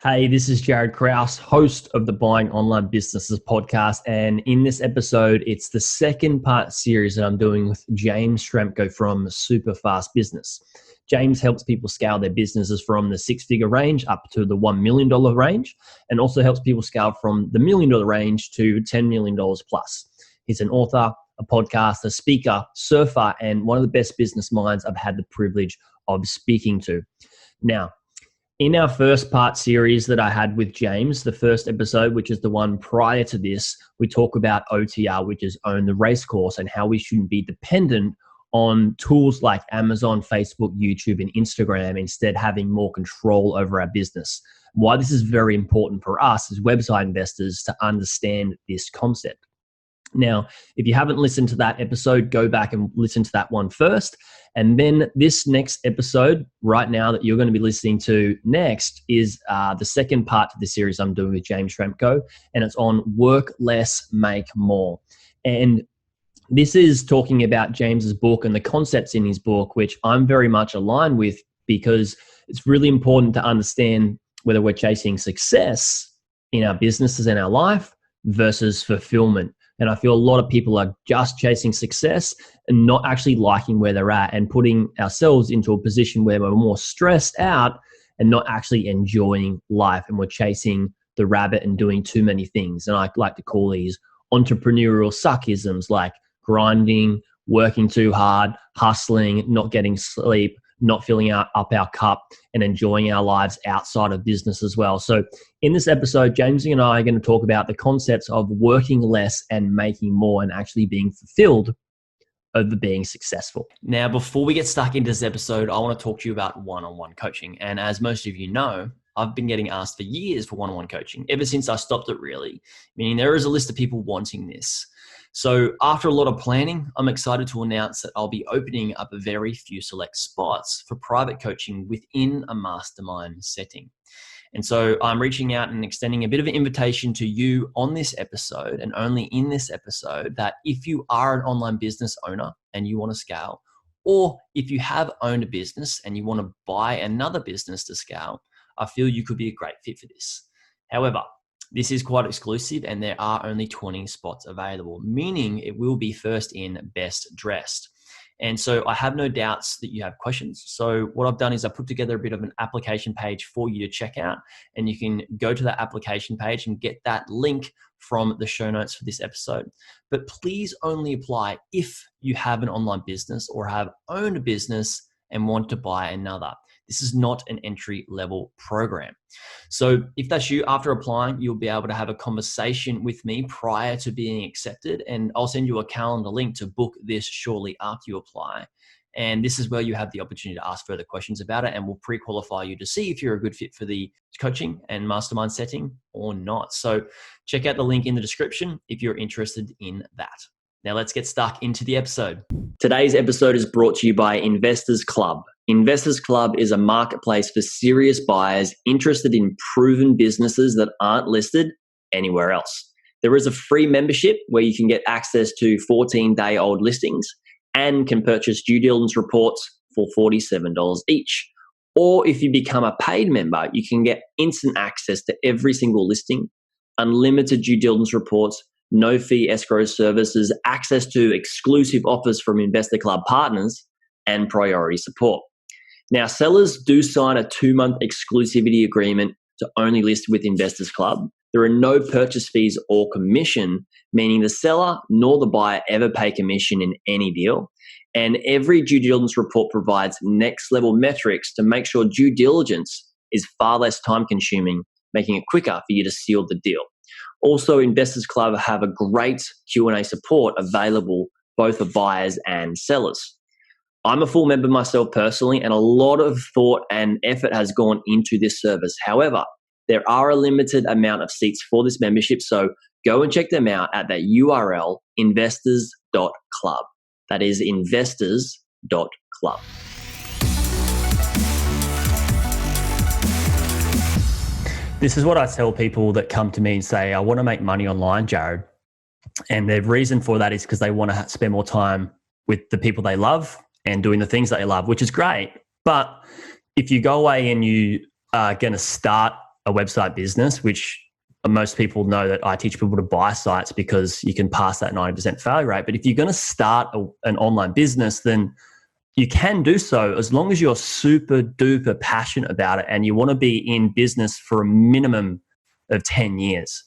Hey, this is Jared Krause, host of the Buying Online Businesses podcast. And in this episode, it's the second part series that I'm doing with James Schramko from Super Fast Business. James helps people scale their businesses from the six-figure range up to the $1 million range, and also helps people scale from the $1 million range to $10 million plus. He's an author, a podcaster, speaker, surfer, and one of the best business minds I've had the privilege of speaking to. Now, in our first part series that I had with James, the first episode, which is the one prior to this, we talk about OTR, which is Own the Racecourse, and how we shouldn't be dependent on tools like Amazon, Facebook, YouTube, and Instagram, instead having more control over our business. Why this is very important for us as website investors to understand this concept. Now, if you haven't listened to that episode, go back and listen to that one first. And then this next episode right now that you're going to be listening to next is the second part of the series I'm doing with James Schramko, and it's on work less, make more. And this is talking about James's book and the concepts in his book, which I'm very much aligned with, because it's really important to understand whether we're chasing success in our businesses and our life versus fulfillment. And I feel a lot of people are just chasing success and not actually liking where they're at, and putting ourselves into a position where we're more stressed out and not actually enjoying life. And we're chasing the rabbit and doing too many things. And I like to call these entrepreneurial suckisms, like grinding, working too hard, hustling, not getting sleep, not filling up our cup, and enjoying our lives outside of business as well. So in this episode, James and I are going to talk about the concepts of working less and making more, and actually being fulfilled over being successful. Now, before we get stuck into this episode, I want to talk to you about one-on-one coaching. And as most of you know, I've been getting asked for years for one-on-one coaching, ever since I stopped it really, meaning there is a list of people wanting this. So after a lot of planning, I'm excited to announce that I'll be opening up a very few select spots for private coaching within a mastermind setting. And so I'm reaching out and extending a bit of an invitation to you on this episode, and only in this episode, that if you are an online business owner and you want to scale, or if you have owned a business and you want to buy another business to scale, I feel you could be a great fit for this. However, this is quite exclusive, and there are only 20 spots available, meaning it will be first in, best dressed. And so I have no doubts that you have questions. So what I've done is I put together a bit of an application page for you to check out, and you can go to that application page and get that link from the show notes for this episode. But please only apply if you have an online business or have owned a business and want to buy another. This is not an entry-level program. So if that's you, after applying, you'll be able to have a conversation with me prior to being accepted, and I'll send you a calendar link to book this shortly after you apply. And this is where you have the opportunity to ask further questions about it, and we'll pre-qualify you to see if you're a good fit for the coaching and mastermind setting or not. So check out the link in the description if you're interested in that. Now let's get stuck into the episode. Today's episode is brought to you by Investors Club. Investors Club is a marketplace for serious buyers interested in proven businesses that aren't listed anywhere else. There is a free membership where you can get access to 14-day-old listings and can purchase due diligence reports for $47 each. Or if you become a paid member, you can get instant access to every single listing, unlimited due diligence reports, no fee escrow services, access to exclusive offers from Investor Club partners, and priority support. Now, sellers do sign a 2-month exclusivity agreement to only list with Investors Club. There are no purchase fees or commission, meaning the seller nor the buyer ever pay commission in any deal. And every due diligence report provides next level metrics to make sure due diligence is far less time consuming, making it quicker for you to seal the deal. Also, Investors Club have a great Q&A support available both for buyers and sellers. I'm a full member myself personally, and a lot of thought and effort has gone into this service. However, there are a limited amount of seats for this membership, so go and check them out at that URL, investors.club. That is investors.club. This is what I tell people that come to me and say, I want to make money online, Jared. And the reason for that is because they want to spend more time with the people they love and doing the things that they love, which is great. But if you go away and you are going to start a website business, which most people know that I teach people to buy sites because you can pass that 90% failure rate. But if you're going to start an online business, then you can do so as long as you're super duper passionate about it and you want to be in business for a minimum of 10 years.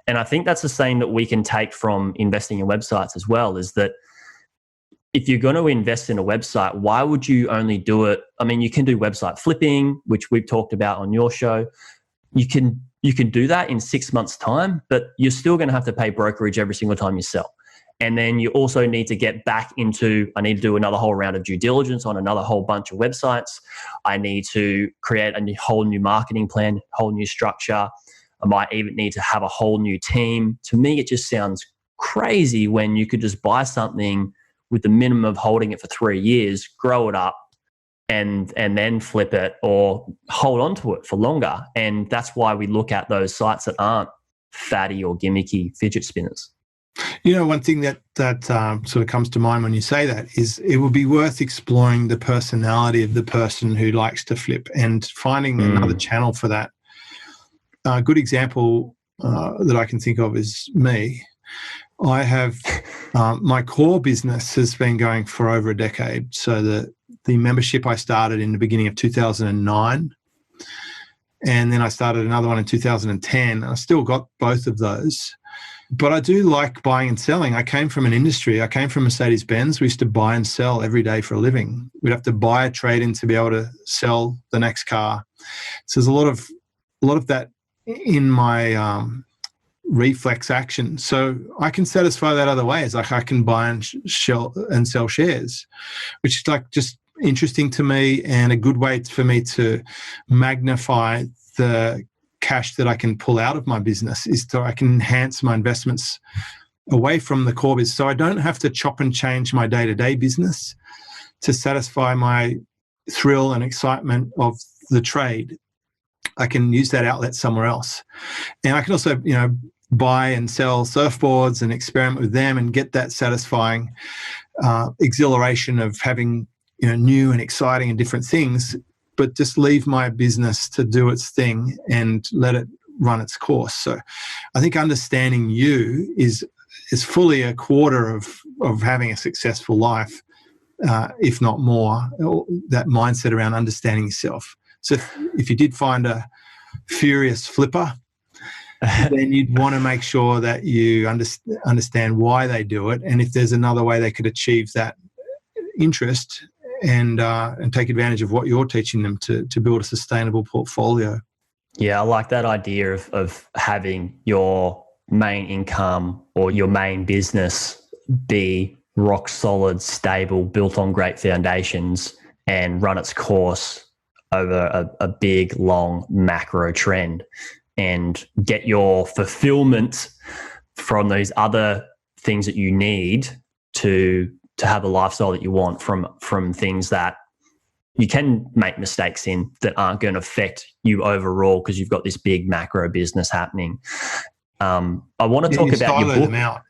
And I think that's the same that we can take from investing in websites as well, is that if you're going to invest in a website, why would you only do it? I mean, you can do website flipping, which we've talked about on your show. You can do that in 6 months' time, but you're still going to have to pay brokerage every single time you sell. And then you also need to get back into, I need to do another whole round of due diligence on another whole bunch of websites. I need to create a whole new marketing plan, whole new structure. I might even need to have a whole new team. To me, it just sounds crazy when you could just buy something with the minimum of holding it for 3 years, grow it up, and then flip it or hold on to it for longer. And that's why we look at those sites that aren't fatty or gimmicky fidget spinners. You know, one thing that sort of comes to mind when you say that is it would be worth exploring the personality of the person who likes to flip and finding another channel for that. A good example that I can think of is me. I have my core business has been going for over a decade. So the membership I started in the beginning of 2009, and then I started another one in 2010. I still got both of those. But I do like buying and selling. I came from an industry. I came from Mercedes-Benz. We used to buy and sell every day for a living. We'd have to buy a trade-in to be able to sell the next car. So there's a lot of that in my reflex action. So I can satisfy that other ways. Like I can buy and sell shares, which is like just interesting to me and a good way for me to magnify the cash that I can pull out of my business is so I can enhance my investments away from the core business. So I don't have to chop and change my day-to-day business to satisfy my thrill and excitement of the trade. I can use that outlet somewhere else. And I can also, buy and sell surfboards and experiment with them and get that satisfying exhilaration of having, new and exciting and different things, but just leave my business to do its thing and let it run its course. So I think understanding you is fully a quarter of having a successful life, if not more, that mindset around understanding yourself. So if you did find a furious flipper, then you'd want to make sure that you understand why they do it, and if there's another way they could achieve that interest and take advantage of what you're teaching them to build a sustainable portfolio. Yeah, I like that idea of having your main income or your main business be rock solid, stable, built on great foundations and run its course over a big, long macro trend and get your fulfillment from those other things that you need to have a lifestyle that you want from things that you can make mistakes in that aren't going to affect you overall because you've got this big macro business happening. I want to talk about your book. Them out.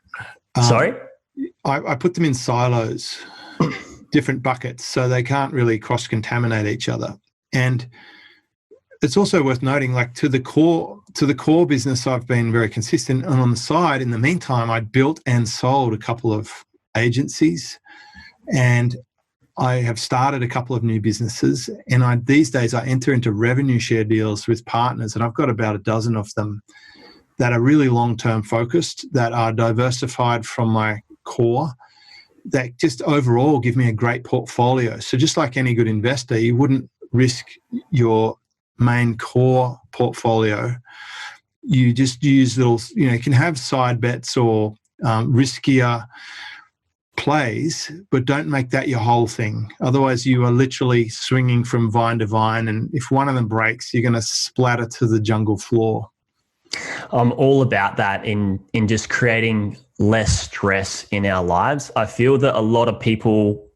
Sorry? I put them in silos, different buckets, so they can't really cross-contaminate each other. And it's also worth noting, like to the core business, I've been very consistent. And on the side, in the meantime, I built and sold a couple of agencies, and I have started a couple of new businesses. And these days I enter into revenue share deals with partners, and I've got about a dozen of them that are really long-term focused, that are diversified from my core, that just overall give me a great portfolio. So just like any good investor, you wouldn't risk your main core portfolio. You just use little, you can have side bets or riskier plays, but don't make that your whole thing. Otherwise, you are literally swinging from vine to vine, and if one of them breaks, you're going to splatter to the jungle floor. I'm all about that in just creating less stress in our lives. I feel that a lot of people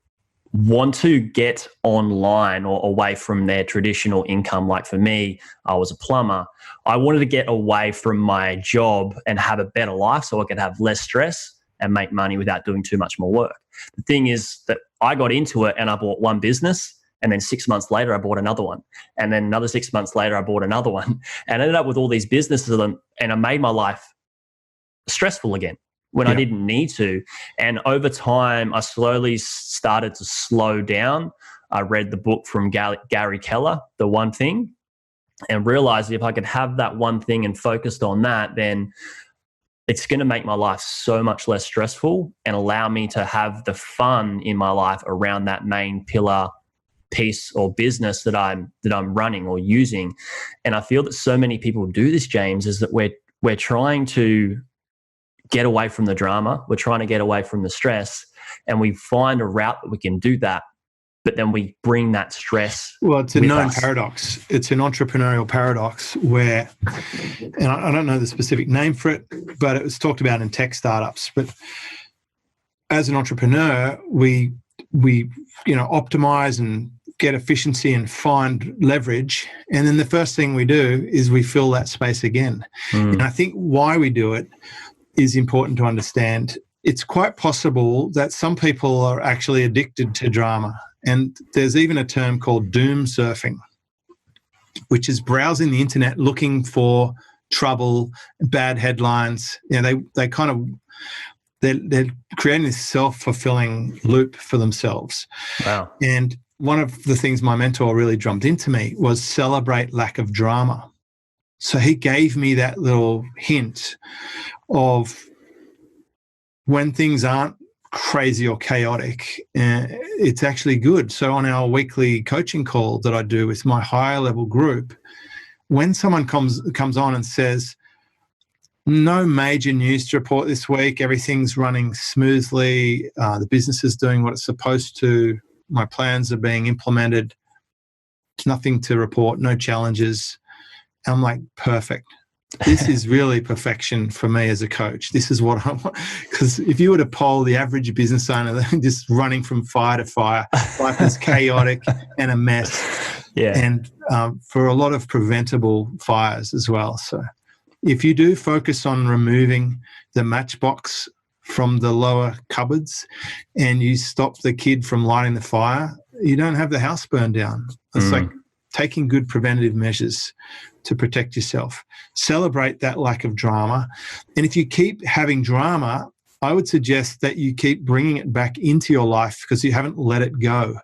want to get online or away from their traditional income. Like for me, I was a plumber. I wanted to get away from my job and have a better life so I could have less stress and make money without doing too much more work. The thing is that I got into it and I bought one business And then 6 months later, I bought another one. And then another 6 months later, I bought another one. And I ended up with all these businesses, and I made my life stressful again when I didn't need to. And over time, I slowly started to slow down. I read the book from Gary Keller, The One Thing, and realized if I could have that one thing and focused on that, then it's going to make my life so much less stressful and allow me to have the fun in my life around that main pillar piece or business that I'm running or using. And I feel that so many people do this, James, is that we're trying to get away from the drama. We're trying to get away from the stress, and we find a route that we can do that. But then we bring that stress. Well, it's a known paradox. It's an entrepreneurial paradox where, and I don't know the specific name for it, but it was talked about in tech startups. But as an entrepreneur, we optimize and get efficiency and find leverage. And then the first thing we do is we fill that space again. And I think why we do it is important to understand. It's quite possible that some people are actually addicted to drama. And there's even a term called doom surfing, which is browsing the internet looking for trouble, bad headlines. They're creating this self-fulfilling loop for themselves. Wow. And one of the things my mentor really drummed into me was celebrate lack of drama. So he gave me that little hint of when things aren't crazy or chaotic, it's actually good. So on our weekly coaching call that I do with my higher level group, when someone comes on and says, no major news to report this week, everything's running smoothly, the business is doing what it's supposed to, my plans are being implemented, nothing to report, no challenges, I'm like, perfect. This is really perfection for me as a coach. This is what I want. Because if you were to poll the average business owner, they're just running from fire to fire, life is chaotic and a mess. Yeah. And for a lot of preventable fires as well. So if you do focus on removing the matchbox from the lower cupboards and you stop the kid from lighting the fire, you don't have the house burned down. It's like taking good preventative measures to protect yourself. Celebrate that lack of drama. And if you keep having drama, I would suggest that you keep bringing it back into your life because you haven't let it go.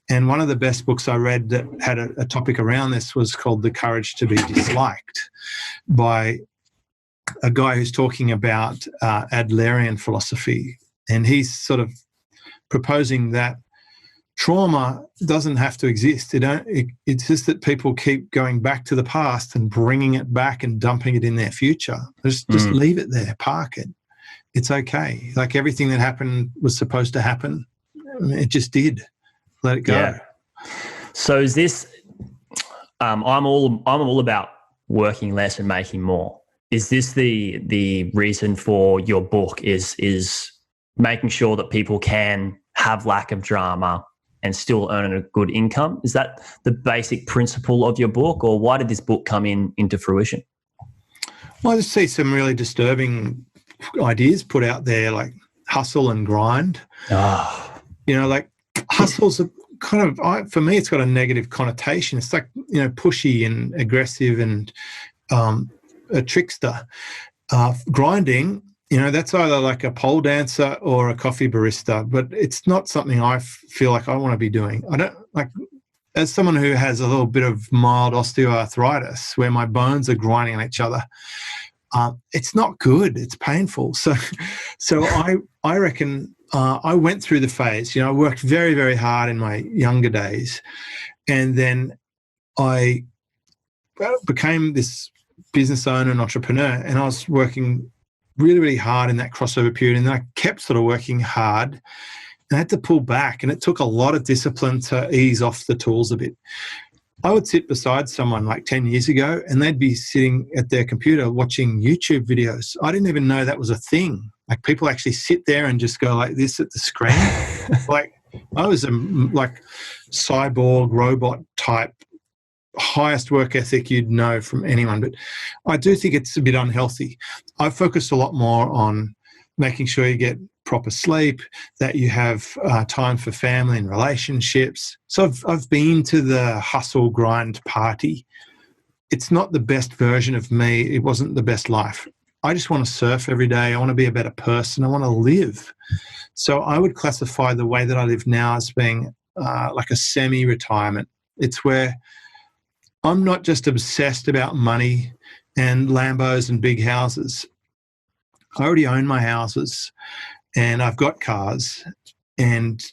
And one of the best books I read that had a topic around this was called The Courage to Be Disliked by a guy who's talking about Adlerian philosophy. And he's sort of proposing that trauma doesn't have to exist. It's just that people keep going back to the past and bringing it back and dumping it in their future. Just leave it there, park it. It's okay. Like everything that happened was supposed to happen. It just did. Let it go. Yeah. So is this? I'm all about working less and making more. Is this the reason for your book? Is making sure that people can have lack of drama and still earn a good income? Is that the basic principle of your book, or why did this book come into fruition? Well, I just see some really disturbing ideas put out there, like hustle and grind. Like hustle's a kind of, for me, it's got a negative connotation. It's like, pushy and aggressive and a trickster. Grinding, that's either like a pole dancer or a coffee barista, but it's not something I feel like I want to be doing. I don't like, as someone who has a little bit of mild osteoarthritis where my bones are grinding on each other, it's not good. It's painful. So I reckon I went through the phase. I worked very, very hard in my younger days, and then I became this business owner and entrepreneur, and I was working really, really hard in that crossover period. And then I kept sort of working hard and I had to pull back, and it took a lot of discipline to ease off the tools a bit. I would sit beside someone like 10 years ago and they'd be sitting at their computer watching YouTube videos. I didn't even know that was a thing. Like people actually sit there and just go like this at the screen. Like I was a cyborg robot type, highest work ethic you'd know from anyone. But I do think it's a bit unhealthy. I focus a lot more on making sure you get proper sleep, that you have time for family and relationships. So I've been to the hustle grind party. It's not the best version of me. It wasn't the best life. I just want to surf every day. I want to be a better person. I want to live. So I would classify the way that I live now as being like a semi-retirement. It's where I'm not just obsessed about money and Lambos and big houses. I already own my houses and I've got cars, and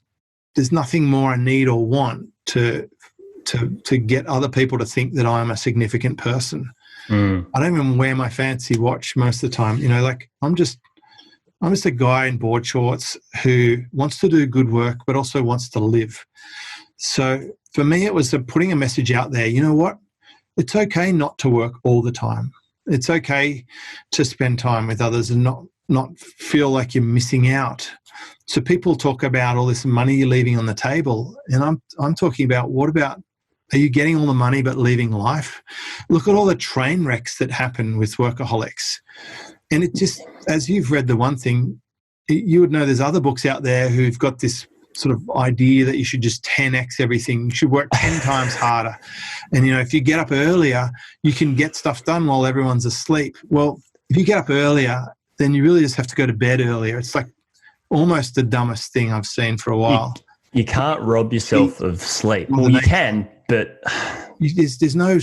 there's nothing more I need or want to get other people to think that I'm a significant person. I don't even wear my fancy watch most of the time. Like I'm just a guy in board shorts who wants to do good work but also wants to live. So for me, it was putting a message out there. You know what? It's okay not to work all the time. It's okay to spend time with others and not feel like you're missing out. So people talk about all this money you're leaving on the table, and I'm talking about, what about, are you getting all the money but leaving life? Look at all the train wrecks that happen with workaholics. And it just, as you've read the one thing, you would know there's other books out there who've got this sort of idea that you should just 10x everything. You should work 10 times harder. And, if you get up earlier, you can get stuff done while everyone's asleep. Well, if you get up earlier, then you really just have to go to bed earlier. It's like almost the dumbest thing I've seen for a while. You can't rob yourself of sleep. Well, you can, but there's no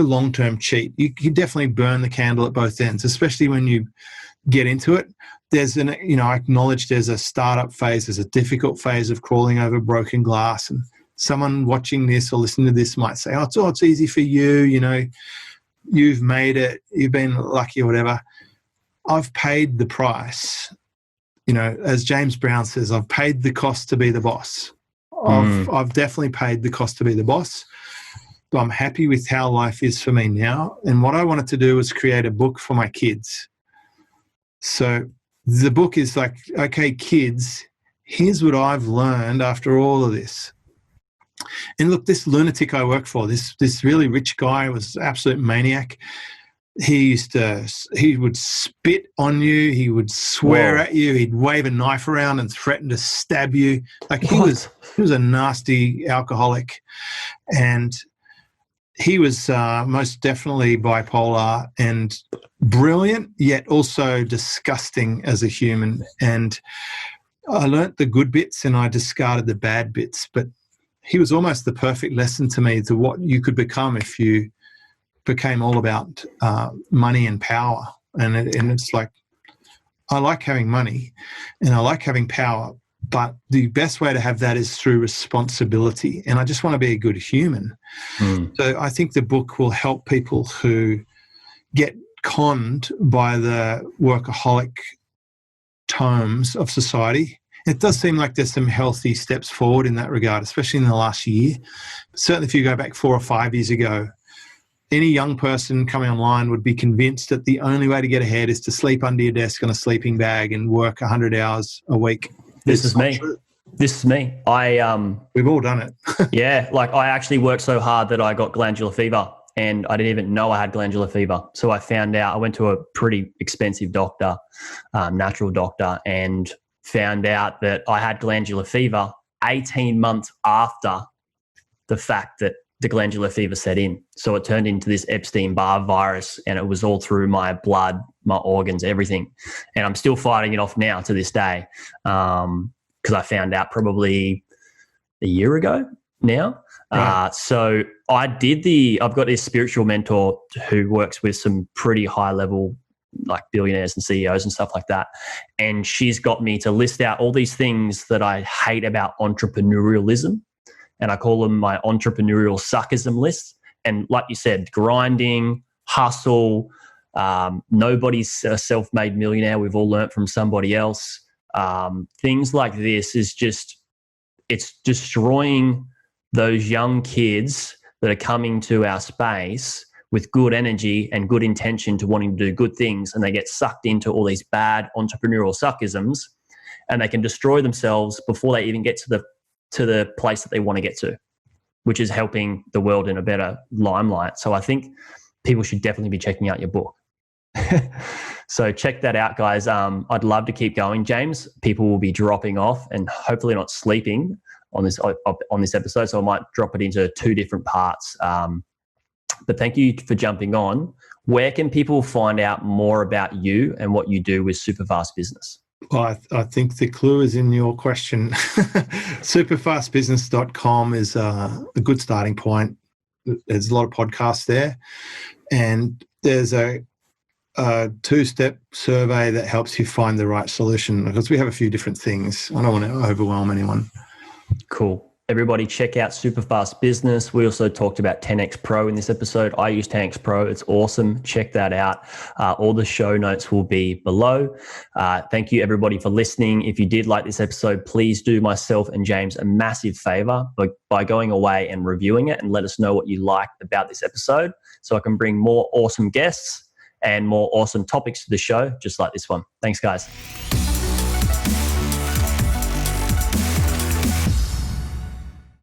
long-term cheat. You can definitely burn the candle at both ends, especially when you get into it. There's I acknowledge there's a startup phase, there's a difficult phase of crawling over broken glass, and someone watching this or listening to this might say, it's easy for you, you've made it, you've been lucky or whatever. I've paid the price. As James Brown says, I've paid the cost to be the boss. I've definitely paid the cost to be the boss. But I'm happy with how life is for me now. And what I wanted to do was create a book for my kids. So the book is like, okay, kids, here's what I've learned after all of this. And look, this lunatic I work for, this really rich guy, was an absolute maniac. He would spit on you. He would swear at you. He'd wave a knife around and threaten to stab you. Like he was a nasty alcoholic, and he was most definitely bipolar and brilliant, yet also disgusting as a human. And I learnt the good bits and I discarded the bad bits. But he was almost the perfect lesson to me to what you could become if you became all about money and power. And it's like, I like having money and I like having power, but the best way to have that is through responsibility. And I just want to be a good human. So I think the book will help people who get conned by the workaholic tomes of society. It does seem like there's some healthy steps forward in that regard, especially in the last year. Certainly if you go back 4 or 5 years ago, any young person coming online would be convinced that the only way to get ahead is to sleep under your desk on a sleeping bag and work 100 hours a week. This is me. We've all done it. Yeah, like I actually worked so hard that I got glandular fever, and I didn't even know I had glandular fever. So I found out, I went to a pretty expensive doctor, natural doctor, and found out that I had glandular fever 18 months after the fact that the glandular fever set in. So it turned into this Epstein-Barr virus, and it was all through my blood, my organs, everything. And I'm still fighting it off now to this day, because I found out probably a year ago now. Right. So I've got this spiritual mentor who works with some pretty high level, like billionaires and CEOs and stuff like that. And she's got me to list out all these things that I hate about entrepreneurialism. And I call them my Entrepreneurial Suckism List. And like you said, grinding, hustle, nobody's a self-made millionaire. We've all learnt from somebody else. Things like this is just, it's destroying those young kids that are coming to our space with good energy and good intention to wanting to do good things, and they get sucked into all these bad entrepreneurial suckisms, and they can destroy themselves before they even get to the place that they want to get to, which is helping the world in a better limelight. So I think people should definitely be checking out your book. So check that out, guys. I'd love to keep going, James. People will be dropping off and hopefully not sleeping on this episode. So I might drop it into 2 different parts. But thank you for jumping on. Where can people find out more about you and what you do with Superfast Business? Well, I think the clue is in your question. Superfastbusiness.com is a good starting point. There's a lot of podcasts there, and there's a 2-step survey that helps you find the right solution, because we have a few different things. I don't want to overwhelm anyone. Cool. Everybody check out Superfast Business. We also talked about 10X Pro in this episode. I use 10X Pro. It's awesome. Check that out. All the show notes will be below. Thank you, everybody, for listening. If you did like this episode, please do myself and James a massive favor by going away and reviewing it, and let us know what you liked about this episode so I can bring more awesome guests and more awesome topics to the show, just like this one. Thanks, guys.